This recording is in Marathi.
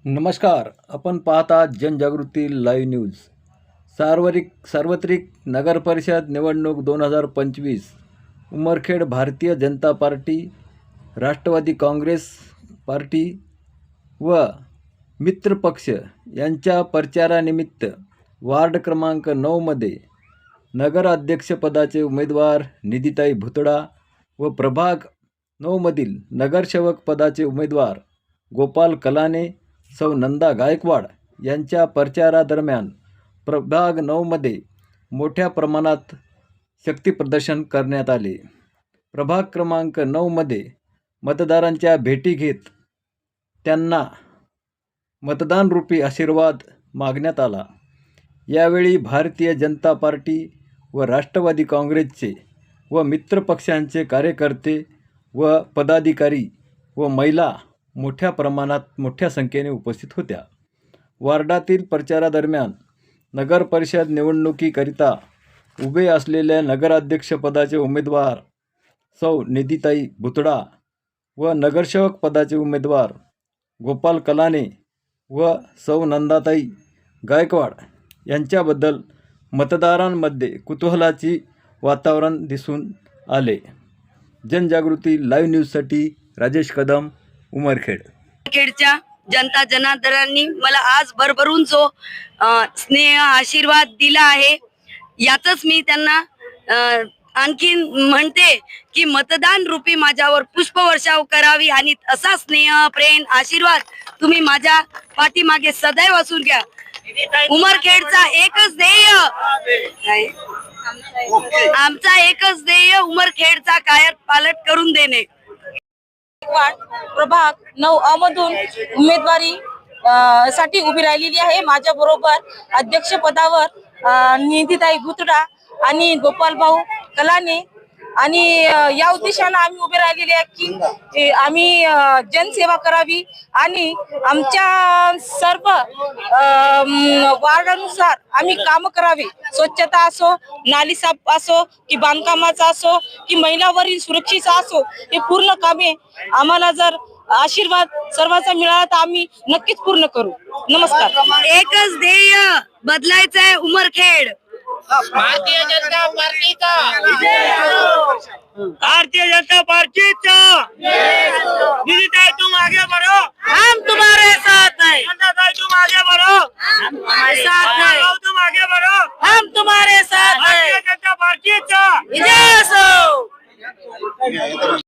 नमस्कार. आपण पाहता जनजागृती लाईव्ह न्यूज. सार्वत्रिक नगरपरिषद निवडणूक 2025. उमरखेड भारतीय जनता पार्टी, राष्ट्रवादी काँग्रेस पार्टी व मित्रपक्ष यांच्या प्रचारानिमित्त वार्ड क्रमांक 9 मध्ये नगराध्यक्षपदाचे उमेदवार निधीताई भुतडा व प्रभाग 9 मधील नगरसेवक पदाचे उमेदवार गोपाल कलाने, सौ नंदा गायकवाड यांच्या प्रचारादरम्यान प्रभाग 9 मध्ये मोठ्या प्रमाणात शक्तीप्रदर्शन करण्यात आले. प्रभाग क्रमांक 9 मध्ये मतदारांच्या भेटी घेत त्यांना मतदानरूपी आशीर्वाद मागण्यात आला. यावेळी भारतीय जनता पार्टी व राष्ट्रवादी काँग्रेसचे व मित्रपक्षांचे कार्यकर्ते व पदाधिकारी व महिला मोठ्या संख्येने उपस्थित होत्या. वार्डातील प्रचारादरम्यान नगर परिषद निवडणुकीकरिता उभे असलेल्या नगराध्यक्षपदाचे उमेदवार सौ निधीताई भुतडा व नगरसेवक पदाचे उमेदवार गोपाल कलाने व सौ नंदाताई गायकवाड यांच्याबद्दल मतदारांमध्ये कुतूहलाची वातावरण दिसून आले. जनजागृती लाईव्ह न्यूजसाठी राजेश कदम, उमरखेड. खेडच्या जनता जनार्दनांनी मला आज भरभरून जो स्नेह आशीर्वाद दिला आहे, यातच मी त्यांना आणखी म्हणते की मतदान रूपी माझ्यावर पुष्पवर्षाव करावी आणि असा स्नेह, प्रेम, आशीर्वाद तुम्ही माझ्या पाठीमागे सदैव असून घ्या. उमरखेडचा एकच ध्येय, आमचा एकच ध्येय उमरखेडचा कायापालट करून देणे. प्रभाग 9 मधून उमेदवारी साठी उभी राहिलेली आहे. माझ्या बरोबर अध्यक्ष पदावर निधीताई भुतडा आणि गोपाल भाऊ कलाने आणि या उद्देशाने आम्ही उभे राहिलेले आहे की आम्ही जनसेवा करावी आणि आमच्या सर्व वार्डानुसार आम्ही काम करावी. स्वच्छता असो, नाली साफ असो की बांधकामाचा असो की महिलावरील सुरक्षेचा असो, हे पूर्ण कामे आम्हाला जर आशीर्वाद सर्वांचा मिळाला तर आम्ही नक्कीच पूर्ण करू. नमस्कार. एकच ध्येय बदलायचं आहे उमरखेड. भारतीय जनता पार्टीचा, भारतीय जनता पार्टीचा. निधीताई तुम आगे बढ़ो, हम तुम्हारे साथ हैं. नंदाताई तुम आगे बढ़ो, हम तुम्हारे साथ हैं. तुम आगे बढ़ो, हम तुम्हारे साथ हैं. भारतीय जनता पार्टीचा विजय असो.